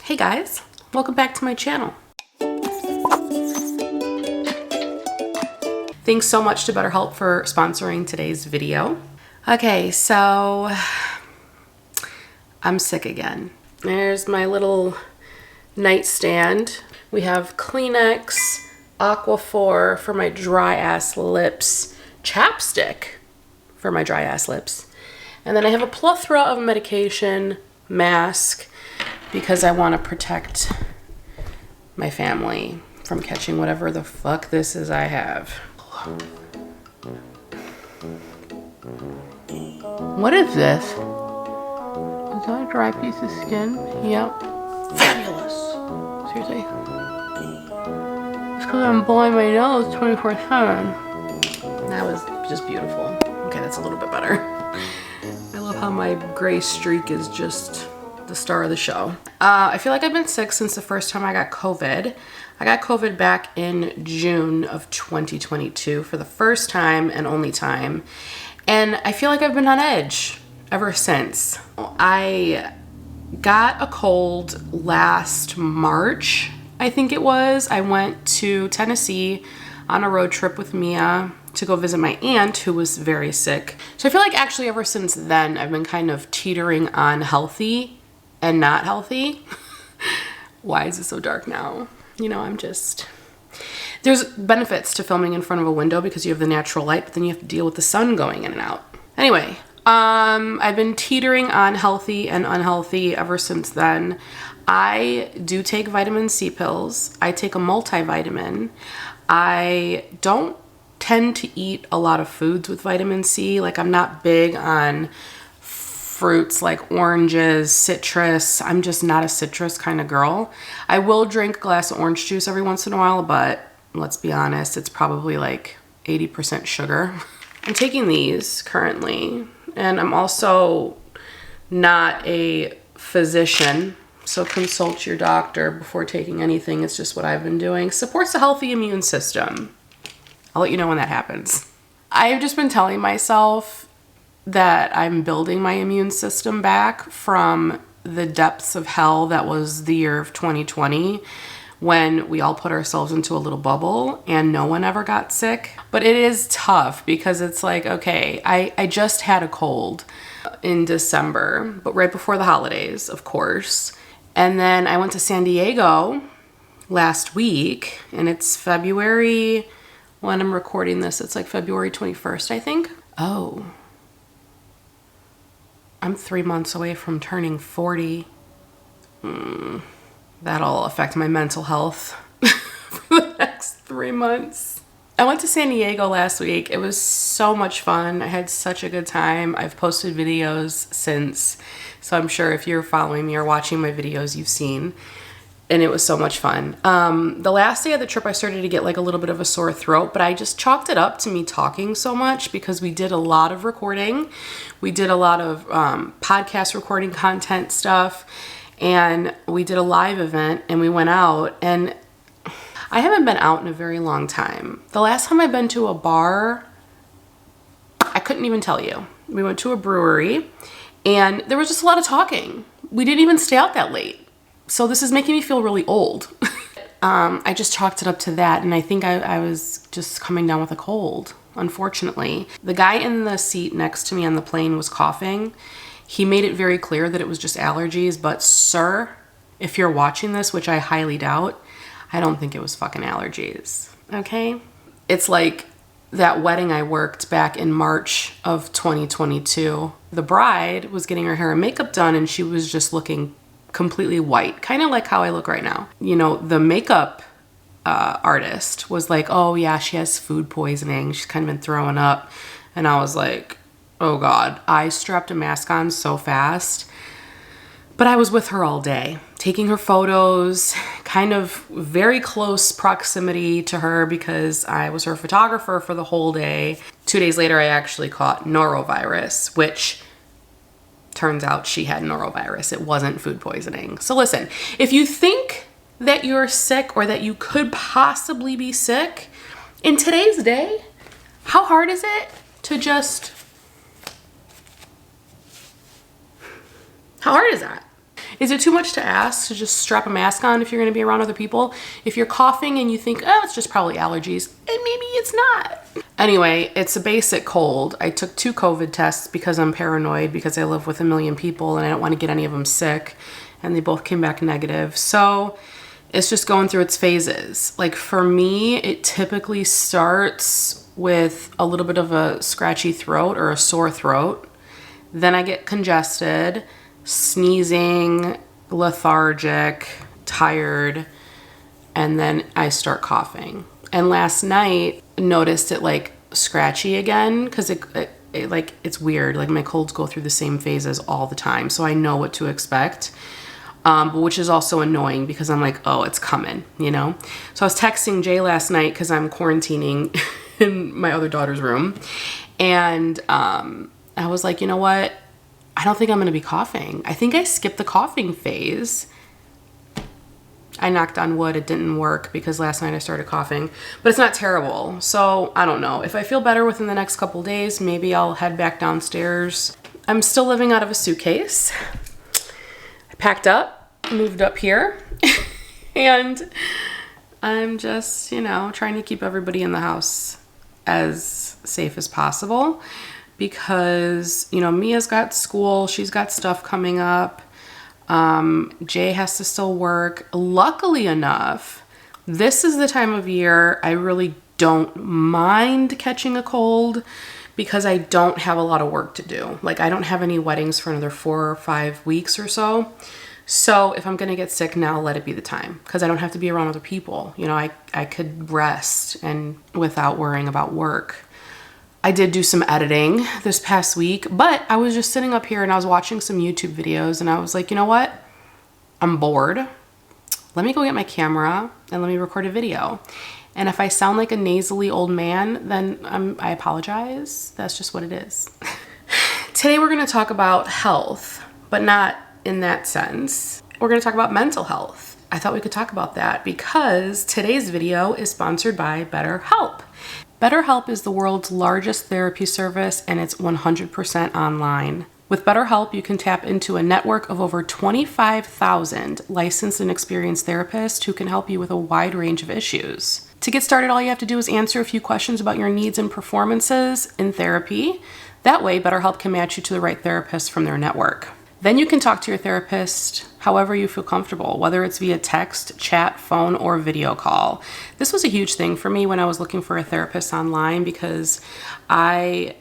Hey guys, welcome back to my channel. Thanks so much to BetterHelp for sponsoring today's video. Okay, so I'm sick again. There's my little nightstand. We have Kleenex, Aquaphor for my dry ass lips, chapstick for my dry ass lips, and then I have a plethora of medication, mask, because I want to protect my family from catching whatever the fuck this is I have. What is this? Is that a dry piece of skin? Yep. Fabulous. Seriously. It's because I'm blowing my nose 24/7. That was just beautiful. Okay, that's a little bit better. I love how my gray streak is just the star of the show. I feel like I've been sick since the first time I got COVID. I got COVID back in June of 2022 for the first time and only time. And I feel like I've been on edge ever since. I got a cold last March, I think it was. I went to Tennessee on a road trip with Mia to go visit my aunt who was very sick. So I feel like actually ever since then I've been kind of teetering on healthy and not healthy. Why is it so dark now? You know, there's benefits to filming in front of a window because you have the natural light, but then you have to deal with the sun going in and out. Anyway, I've been teetering on healthy and unhealthy ever since then. I do take vitamin C pills. I take a multivitamin. I don't tend to eat a lot of foods with vitamin C. Like, I'm not big on fruits like oranges, citrus. I'm just not a citrus kind of girl. I will drink a glass of orange juice every once in a while, but let's be honest, it's probably like 80% sugar. I'm taking these currently, and I'm also not a physician, so consult your doctor before taking anything. It's just what I've been doing. Supports a healthy immune system. I'll let you know when that happens. I've just been telling myself that I'm building my immune system back from the depths of hell that was the year of 2020, when we all put ourselves into a little bubble and no one ever got sick. But it is tough because it's like, okay, I just had a cold in December, but right before the holidays, of course. And then I went to San Diego last week, and it's February, when I'm recording this, it's like February 21st, I think. Oh, I'm 3 months away from turning 40. That'll affect my mental health for the next 3 months. I went to San Diego last week. It was so much fun. I had such a good time. I've posted videos since, so I'm sure if you're following me or watching my videos, you've seen. And it was so much fun. The last day of the trip, I started to get like a little bit of a sore throat, but I just chalked it up to me talking so much because we did a lot of recording. We did a lot of podcast recording content stuff, and we did a live event, and we went out, and I haven't been out in a very long time. The last time I've been to a bar, I couldn't even tell you. We went to a brewery, and there was just a lot of talking. We didn't even stay out that late. So this is making me feel really old. I just chalked it up to that, and I think I was just coming down with a cold, unfortunately. The guy in the seat next to me on the plane was coughing. He made it very clear that it was just allergies, but sir, if you're watching this, which I highly doubt, I don't think it was fucking allergies, okay? It's like that wedding I worked back in March of 2022. The bride was getting her hair and makeup done, and she was just looking completely white, kind of like how I look right now. You know, the makeup artist was like, oh yeah, she has food poisoning. She's kind of been throwing up. And I was like, oh God. I strapped a mask on so fast. But I was with her all day, taking her photos, kind of very close proximity to her because I was her photographer for the whole day. 2 days later, I actually caught norovirus, which turns out she had norovirus. It wasn't food poisoning. So listen, if you think that you're sick or that you could possibly be sick, in today's day, how hard is it to just... How hard is that? Is it too much to ask to just strap a mask on if you're going to be around other people? If you're coughing and you think, oh, it's just probably allergies, and maybe it's not. Anyway, it's a basic cold. I took 2 COVID tests because I'm paranoid, because I live with a million people and I don't want to get any of them sick. And they both came back negative. So it's just going through its phases. Like for me, it typically starts with a little bit of a scratchy throat or a sore throat. Then I get congested, sneezing, lethargic, tired, and then I start coughing. And last night, noticed it like scratchy again, because it's weird. Like my colds go through the same phases all the time, so I know what to expect. But which is also annoying because I'm like, oh, it's coming, you know? So I was texting Jay last night because I'm quarantining in my other daughter's room. And I was like, you know what? I don't think I'm going to be coughing. I think I skipped the coughing phase. I knocked on wood. It didn't work because last night I started coughing. But it's not terrible. So I don't know. If I feel better within the next couple days, maybe I'll head back downstairs. I'm still living out of a suitcase. I packed up, moved up here, and I'm just, you know, trying to keep everybody in the house as safe as possible because, you know, Mia's got school, she's got stuff coming up. Jay has to still work. Luckily enough, this is the time of year I really don't mind catching a cold because I don't have a lot of work to do. Like I don't have any weddings for another 4 or 5 weeks or so. So if I'm gonna get sick now, let it be the time because I don't have to be around other people. You know, I could rest and without worrying about work. I did do some editing this past week, but I was just sitting up here and I was watching some YouTube videos and I was like, you know what? I'm bored. Let me go get my camera and let me record a video. And if I sound like a nasally old man, then I apologize. That's just what it is. Today we're gonna talk about health, but not in that sense. We're gonna talk about mental health. I thought we could talk about that because today's video is sponsored by BetterHelp. BetterHelp is the world's largest therapy service and it's 100% online. With BetterHelp, you can tap into a network of over 25,000 licensed and experienced therapists who can help you with a wide range of issues. To get started, all you have to do is answer a few questions about your needs and performances in therapy. That way, BetterHelp can match you to the right therapist from their network. Then you can talk to your therapist however you feel comfortable, whether it's via text, chat, phone, or video call. This was a huge thing for me when I was looking for a therapist online because me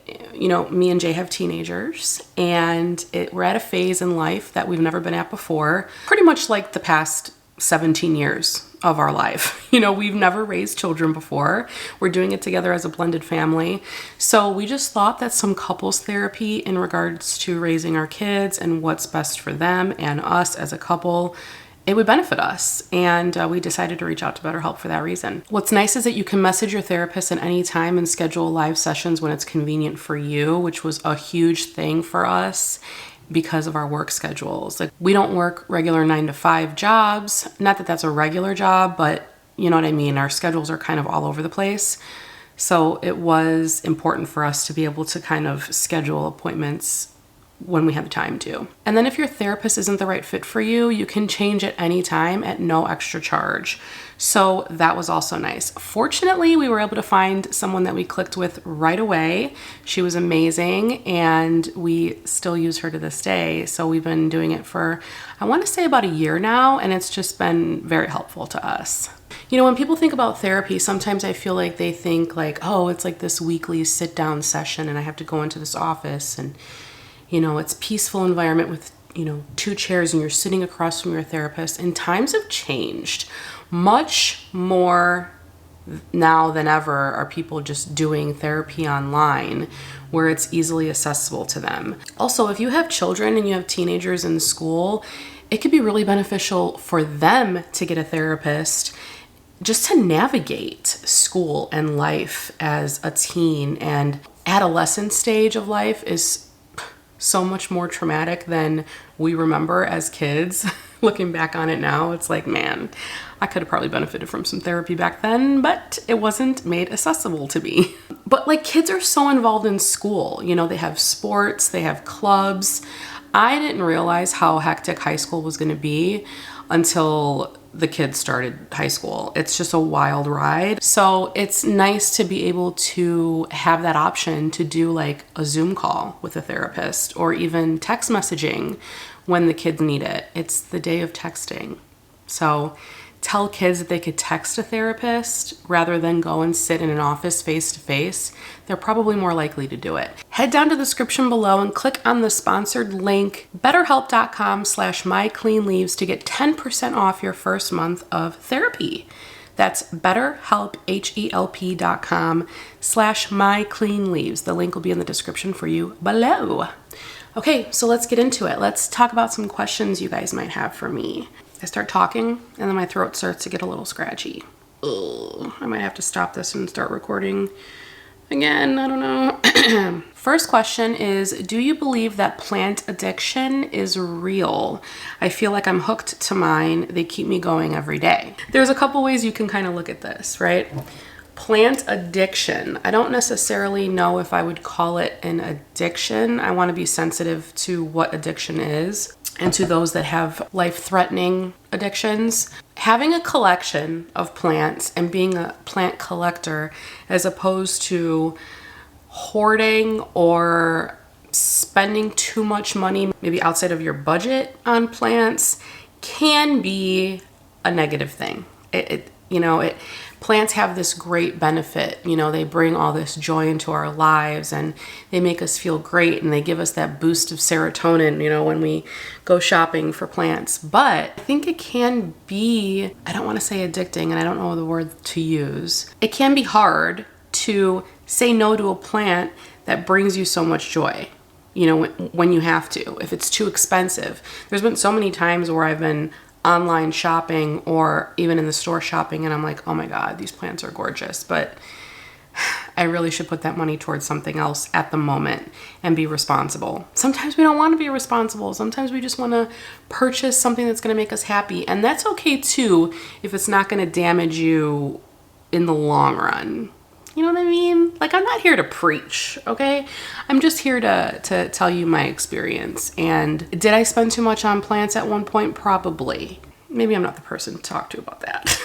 and Jay have teenagers and we're at a phase in life that we've never been at before, pretty much like the past 17 years of our life. You know, we've never raised children before. We're doing it together as a blended family. So we just thought that some couples therapy in regards to raising our kids and what's best for them and us as a couple, it would benefit us. And we decided to reach out to BetterHelp for that reason. What's nice is that you can message your therapist at any time and schedule live sessions when it's convenient for you, which was a huge thing for us because of our work schedules. Like we don't work regular 9-to-5 jobs. Not that that's a regular job, but you know what I mean? Our schedules are kind of all over the place. So it was important for us to be able to kind of schedule appointments when we have the time to. And then if your therapist isn't the right fit for you, you can change at any time at no extra charge. So that was also nice. Fortunately, we were able to find someone that we clicked with right away. She was amazing and we still use her to this day. So we've been doing it for, I want to say about a year now, and it's just been very helpful to us. You know, when people think about therapy, sometimes I feel like they think like, oh, it's like this weekly sit down session and I have to go into this office and you know, it's peaceful environment with, 2 chairs and you're sitting across from your therapist. And times have changed. Much more now than ever are people just doing therapy online where it's easily accessible to them. Also, if you have children and you have teenagers in school, it could be really beneficial for them to get a therapist just to navigate school and life as a teen. And adolescent stage of life is so much more traumatic than we remember as kids. Looking back on it now, it's like, man, I could have probably benefited from some therapy back then, but it wasn't made accessible to me. But like kids are so involved in school, they have sports, they have clubs. I didn't realize how hectic high school was going to be until the kids started high school. It's just a wild ride. So it's nice to be able to have that option to do like a Zoom call with a therapist or even text messaging when the kids need it. It's the day of texting. So tell kids that they could text a therapist rather than go and sit in an office face to face. They're probably more likely to do it. Head down to the description below and click on the sponsored link, betterhelp.com/mycleanleaves to get 10% off your first month of therapy. That's betterhelp, HELP.com/mycleanleaves. The link will be in the description for you below. Okay, so let's get into it. Let's talk about some questions you guys might have for me. I start talking and then my throat starts to get a little scratchy. Ugh, I might have to stop this and start recording again. I don't know. First question is, do you believe that plant addiction is real? I feel like I'm hooked to mine. They keep me going every day. There's a couple ways you can kind of look at this, right? Plant addiction. I don't necessarily know if I would call it an addiction. I want to be sensitive to what addiction is and to those that have life-threatening addictions. Having a collection of plants and being a plant collector as opposed to hoarding or spending too much money, maybe outside of your budget on plants, can be a negative thing. Plants have this great benefit. They bring all this joy into our lives and they make us feel great and they give us that boost of serotonin, when we go shopping for plants. But I think it can be, I don't want to say addicting and I don't know the word to use. It can be hard to say no to a plant that brings you so much joy, when you have to, if it's too expensive. There's been so many times where I've been online shopping or even in the store shopping and I'm like, oh my God, these plants are gorgeous, but I really should put that money towards something else at the moment and be responsible. Sometimes we don't want to be responsible. Sometimes we just want to purchase something that's going to make us happy. And that's okay too if it's not going to damage you in the long run. You know what I mean? Like, I'm not here to preach, okay? I'm just here to tell you my experience. And did I spend too much on plants at one point? Probably. Maybe I'm not the person to talk to about that.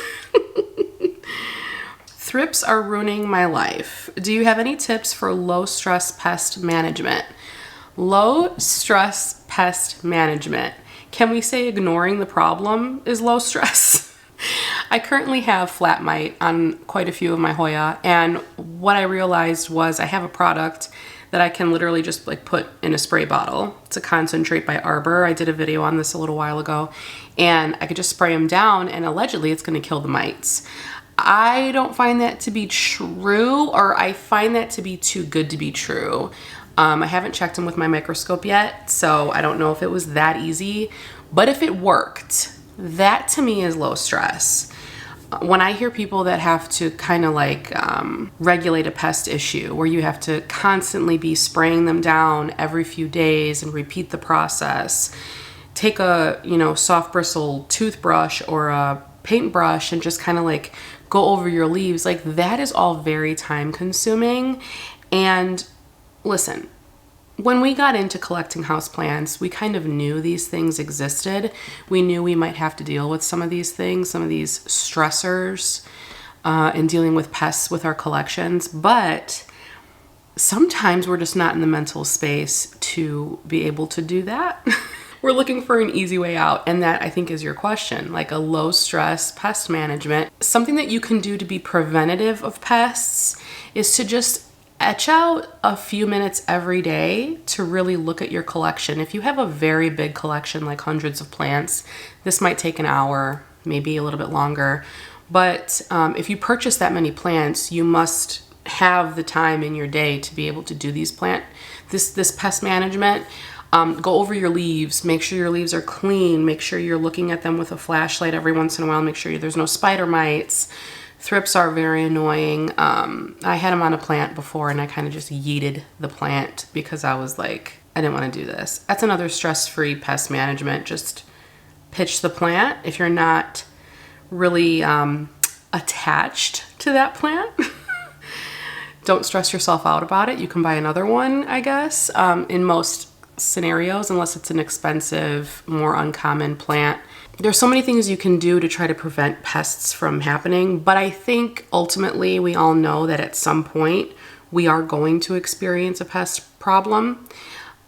Thrips are ruining my life. Do you have any tips for low stress pest management? Low stress pest management. Can we say ignoring the problem is low stress? I currently have flat mite on quite a few of my Hoya, and what I realized was I have a product that I can literally just like put in a spray bottle. It's a concentrate by Arbor. I did a video on this a little while ago, and I could just spray them down and allegedly it's going to kill the mites. I don't find that to be true, or I find that to be too good to be true. I haven't checked them with my microscope yet, so I don't know if it was that easy, but if it worked, that to me is low stress. When I hear people that have to kind of like regulate a pest issue where you have to constantly be spraying them down every few days and repeat the process, take a soft bristle toothbrush or a paintbrush and just kind of like go over your leaves, like that is all very time consuming. And listen, when we got into collecting houseplants, we kind of knew these things existed. We knew we might have to deal with some of these things, some of these stressors in dealing with pests with our collections. But sometimes we're just not in the mental space to be able to do that. We're looking for an easy way out. And that, I think, is your question, like a low stress pest management. Something that you can do to be preventative of pests is to just etch out a few minutes every day to really look at your collection. If you have a very big collection, like hundreds of plants, this might take an hour, maybe a little bit longer. But if you purchase that many plants, you must have the time in your day to be able to do this pest management. Go over your leaves, make sure your leaves are clean, make sure you're looking at them with a flashlight every once in a while, make sure there's no spider mites. Thrips are very annoying. I had them on a plant before and I kind of just yeeted the plant because I was like, I didn't want to do this. That's another stress-free pest management. Just pitch the plant if you're not really attached to that plant. Don't stress yourself out about it. You can buy another one, I guess. In most scenarios, unless it's an expensive, more uncommon plant. There's so many things you can do to try to prevent pests from happening, but I think ultimately we all know that at some point we are going to experience a pest problem.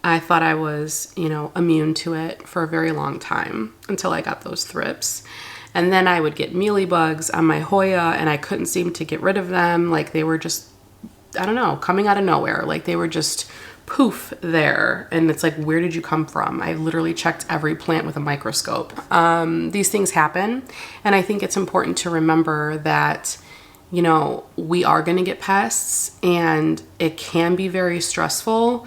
I thought I was, immune to it for a very long time until I got those thrips. And then I would get mealybugs on my Hoya and I couldn't seem to get rid of them. Like they were just, I don't know, coming out of nowhere. Like they were just poof there. And it's like, where did you come from? I literally checked every plant with a microscope. These things happen. And I think it's important to remember that, we are going to get pests and it can be very stressful,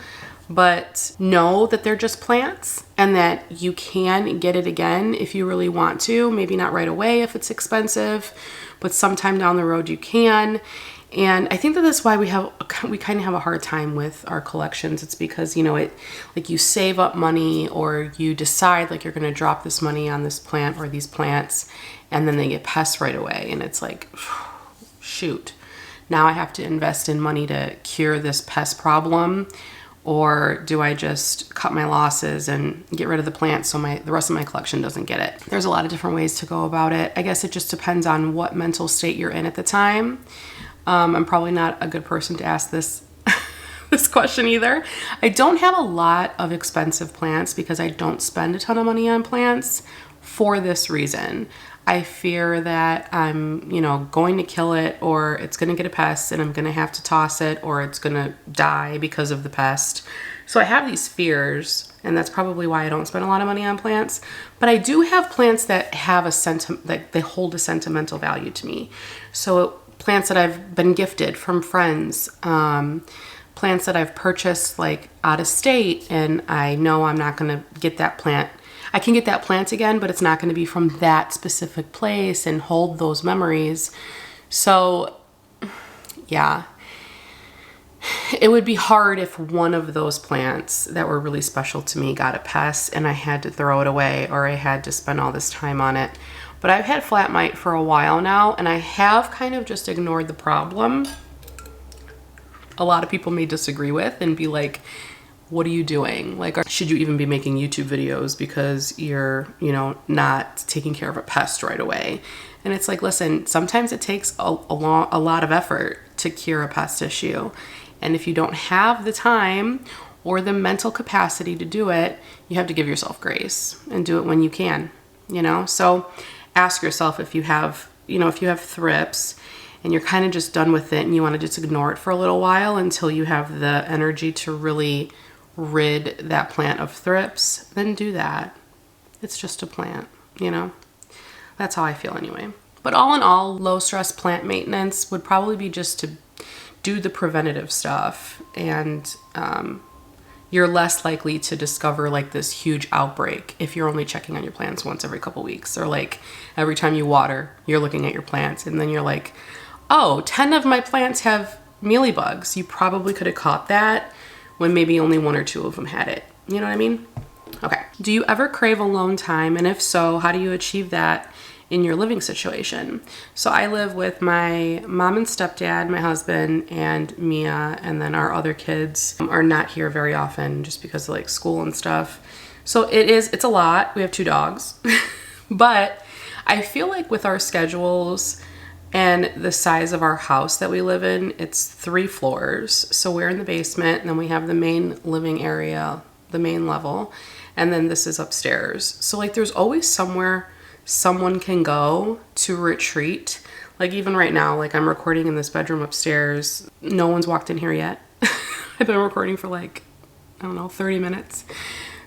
but know that they're just plants and that you can get it again if you really want to. Maybe not right away if it's expensive, but sometime down the road you can. And I think that that's why we kind of have a hard time with our collections. It's because, like you save up money or you decide like you're going to drop this money on this plant or these plants and then they get pests right away. And it's like, shoot, now I have to invest in money to cure this pest problem. Or do I just cut my losses and get rid of the plant so the rest of my collection doesn't get it? There's a lot of different ways to go about it. I guess it just depends on what mental state you're in at the time. I'm probably not a good person to ask this question either. I don't have a lot of expensive plants because I don't spend a ton of money on plants for this reason. I fear that I'm, going to kill it or it's going to get a pest and I'm going to have to toss it or it's going to die because of the pest. So I have these fears and that's probably why I don't spend a lot of money on plants. But I do have plants that have that they hold a sentimental value to me. So plants that I've been gifted from friends, plants that I've purchased like out of state and I know I'm not going to get that plant. I can get that plant again, but it's not going to be from that specific place and hold those memories. So yeah, it would be hard if one of those plants that were really special to me got a pest and I had to throw it away or I had to spend all this time on it. But I've had flat mite for a while now and I have kind of just ignored the problem. A lot of people may disagree with and be like, what are you doing? Like, should you even be making YouTube videos because you're, not taking care of a pest right away? And it's like, listen, sometimes it takes a lot of effort to cure a pest issue. And if you don't have the time or the mental capacity to do it, you have to give yourself grace and do it when you can, So ask yourself if you have thrips and you're kind of just done with it and you want to just ignore it for a little while until you have the energy to really rid that plant of thrips, then do that. It's just a plant, That's how I feel anyway. But all in all, low stress plant maintenance would probably be just to do the preventative stuff and you're less likely to discover like this huge outbreak if you're only checking on your plants once every couple weeks or like every time you water, you're looking at your plants and then you're like, oh, 10 of my plants have mealybugs. You probably could have caught that when maybe only 1 or 2 of them had it. You know what I mean? Okay. Do you ever crave alone time? And if so, how do you achieve that in your living situation? So I live with my mom and stepdad, my husband, and Mia, and then our other kids are not here very often just because of like school and stuff. So it's a lot. We have 2 dogs. But I feel like with our schedules and the size of our house that we live in, it's 3 floors. So we're in the basement and then we have the main living area, the main level. And then this is upstairs. So like there's always somewhere someone can go to retreat. Like even right now, like I'm recording in this bedroom upstairs. No one's walked in here yet. I've been recording for like, 30 minutes.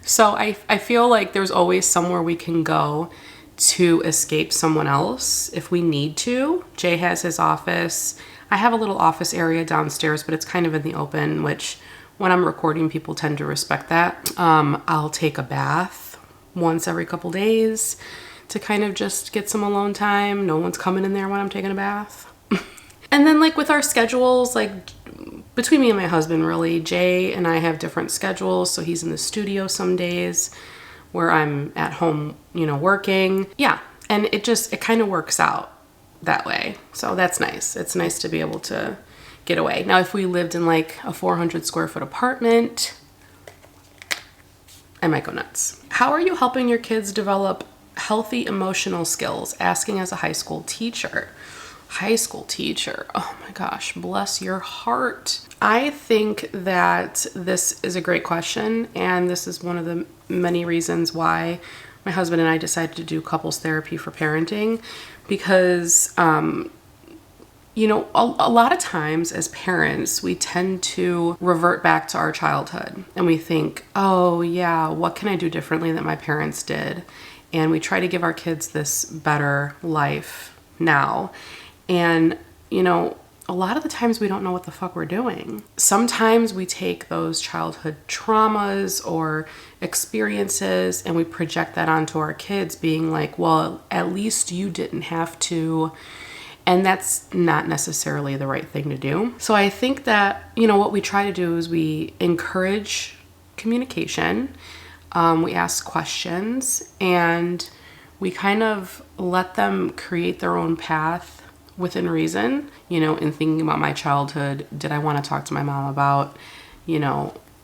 So I feel like there's always somewhere we can go to escape someone else if we need to. Jay has his office. I have a little office area downstairs, but it's kind of in the open, which when I'm recording, people tend to respect that. I'll take a bath once every couple days to kind of just get some alone time. No one's coming in there when I'm taking a bath. And then like with our schedules, like between me and my husband, really, Jay and I have different schedules. So he's in the studio some days where I'm at home, working. Yeah. And it kind of works out that way. So that's nice. It's nice to be able to get away. Now, if we lived in like a 400 square foot apartment, I might go nuts. How are you helping your kids develop healthy emotional skills? Asking as a high school teacher. High school teacher. Oh my gosh, bless your heart. I think that this is a great question, and this is one of the many reasons why my husband and I decided to do couples therapy for parenting, because a lot of times as parents, we tend to revert back to our childhood and we think, oh yeah, what can I do differently that my parents did? And we try to give our kids this better life now. And, a lot of the times we don't know what the fuck we're doing. Sometimes we take those childhood traumas or experiences and we project that onto our kids, being like, well, at least you didn't have to. And that's not necessarily the right thing to do. So I think that, what we try to do is we encourage communication. We ask questions and we kind of let them create their own path within reason. In thinking about my childhood, did I want to talk to my mom about,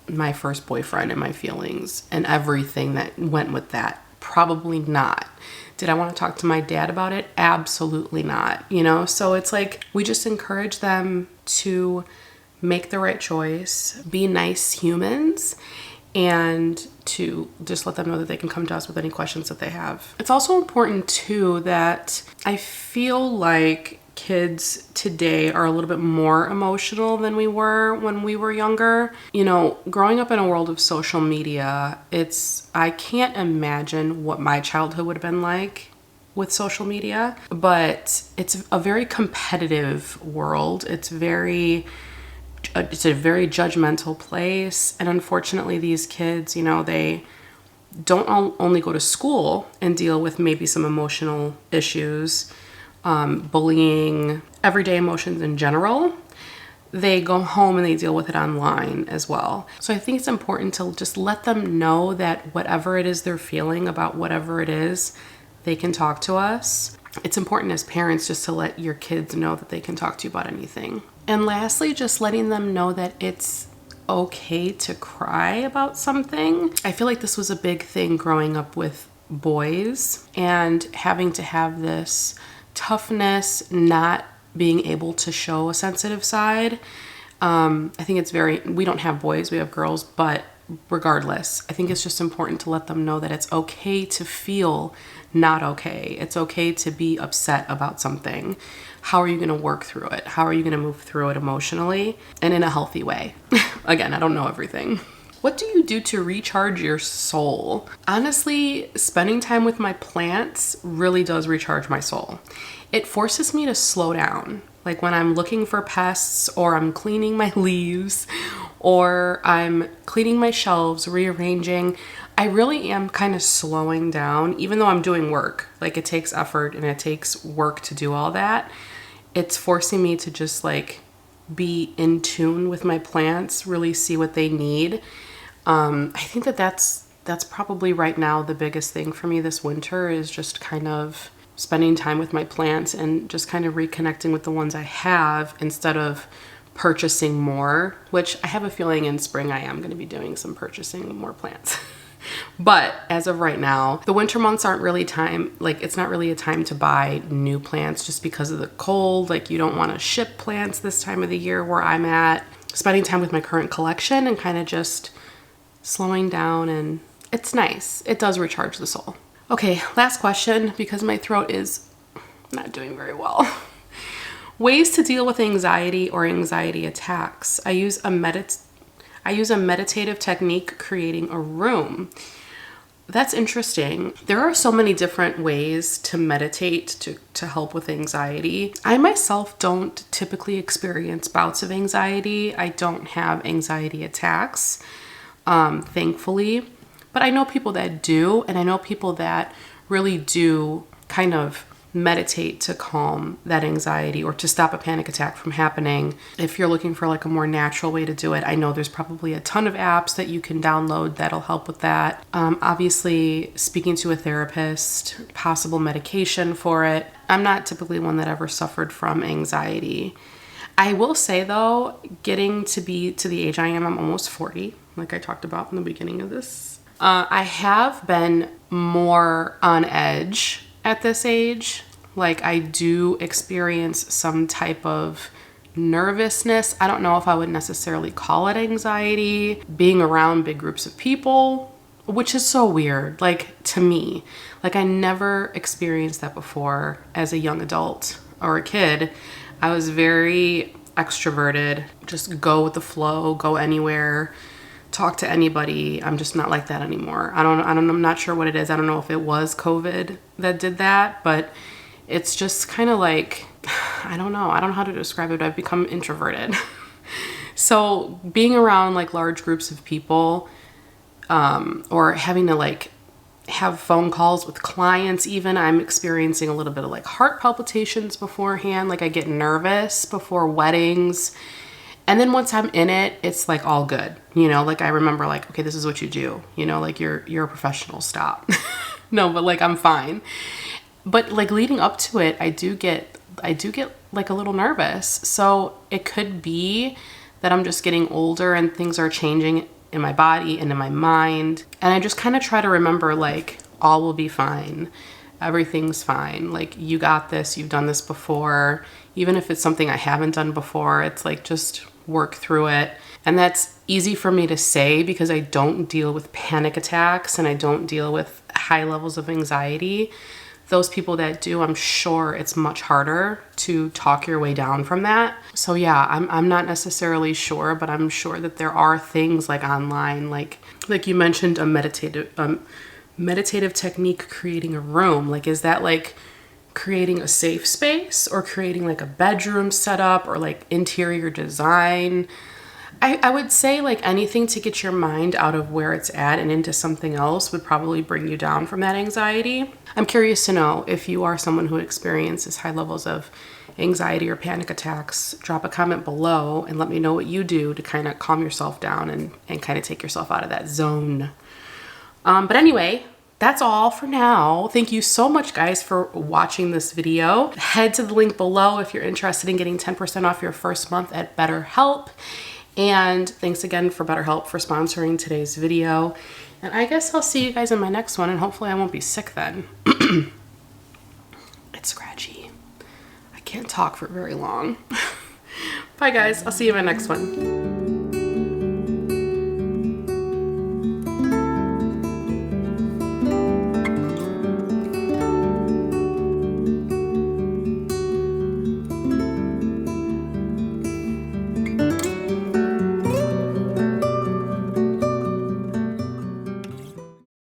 my first boyfriend and my feelings and everything that went with that? Probably not. Did I want to talk to my dad about it? Absolutely not. So it's like we just encourage them to make the right choice, be nice humans, and to just let them know that they can come to us with any questions that they have. It's also important too that I feel like kids today are a little bit more emotional than we were when we were younger. Growing up in a world of social media, I can't imagine what my childhood would have been like with social media, but it's a very competitive world. It's a very judgmental place. And unfortunately, these kids, they don't only go to school and deal with maybe some emotional issues, bullying, everyday emotions in general. They go home and they deal with it online as well. So I think it's important to just let them know that whatever it is they're feeling about whatever it is, they can talk to us. It's important as parents just to let your kids know that they can talk to you about anything. And lastly, just letting them know that it's okay to cry about something. I feel like this was a big thing growing up with boys and having to have this toughness, not being able to show a sensitive side. I think we don't have boys, we have girls, but regardless, I think it's just important to let them know that it's okay to feel not okay. It's okay to be upset about something. How are you going to work through it? How are you going to move through it emotionally and in a healthy way? Again, I don't know everything. What do you do to recharge your soul? Honestly, spending time with my plants really does recharge my soul. It forces me to slow down. Like when I'm looking for pests or I'm cleaning my leaves or I'm cleaning my shelves, rearranging, I really am kind of slowing down, even though I'm doing work. Like it takes effort and it takes work to do all that. It's forcing me to just be in tune with my plants, really see what they need. I think that's probably right now the biggest thing for me this winter is just kind of spending time with my plants and just kind of reconnecting with the ones I have instead of purchasing more, which I have a feeling in spring I am going to be doing some purchasing more plants. But as of right now, the winter months aren't really it's not really a time to buy new plants just because of the cold. You don't want to ship plants this time of the year where I'm at. Spending time with my current collection and kind of just slowing down, and it's nice. It does recharge the soul. Okay, last question because my throat is not doing very well. Ways to deal with anxiety or anxiety attacks. I use a meditative technique, creating a room. That's interesting. There are so many different ways to meditate to help with anxiety. I myself don't typically experience bouts of anxiety. I don't have anxiety attacks, thankfully. But I know people that do, and I know people that really do kind of meditate to calm that anxiety or to stop a panic attack from happening. If you're looking for a more natural way to do it, I know there's probably a ton of apps that you can download that'll help with that. Obviously, speaking to a therapist, possible medication for it. I'm not typically one that ever suffered from anxiety. I will say though, getting to be to the age I am, I'm almost 40, like I talked about in the beginning of this. I have been more on edge at this age. Like I do experience some type of nervousness. I don't know if I would necessarily call it anxiety. Being around big groups of people, which is so weird, like to me. Like I never experienced that before as a young adult or a kid. I was very extroverted, just go with the flow, go anywhere, talk to anybody. I'm just not like that anymore. I'm not sure what it is. I don't know if it was COVID that did that, but it's just kind of like, I don't know how to describe it. I've become introverted. So being around like large groups of people, or having to like have phone calls with clients, even I'm experiencing a little bit of like heart palpitations beforehand. Like I get nervous before weddings. And then once I'm in it, it's like all good. You know, like I remember like, okay, this is what you do. You know, like you're a professional, stop. No, but like I'm fine. But like leading up to it, I do get like a little nervous. So it could be that I'm just getting older and things are changing in my body and in my mind. And I just kind of try to remember like all will be fine. Everything's fine. Like you got this, you've done this before. Even if it's something I haven't done before, it's like just work through it. And that's easy for me to say because I don't deal with panic attacks and I don't deal with high levels of anxiety. Those people that do, I'm sure it's much harder to talk your way down from that. So yeah, I'm not necessarily sure, but I'm sure that there are things like online, like you mentioned a meditative technique creating a room. Like, is that like creating a safe space or creating like a bedroom setup or like interior design? I would say like anything to get your mind out of where it's at and into something else would probably bring you down from that anxiety. I'm curious to know if you are someone who experiences high levels of anxiety or panic attacks. Drop a comment below and let me know what you do to kind of calm yourself down and kind of take yourself out of that zone. But anyway, that's all for now. Thank you so much, guys, for watching this video. Head to the link below if you're interested in getting 10% off your first month at BetterHelp. And thanks again for BetterHelp for sponsoring today's video. And I guess I'll see you guys in my next one, and hopefully I won't be sick then. It's scratchy. I can't talk for very long. Bye, guys. I'll see you in my next one.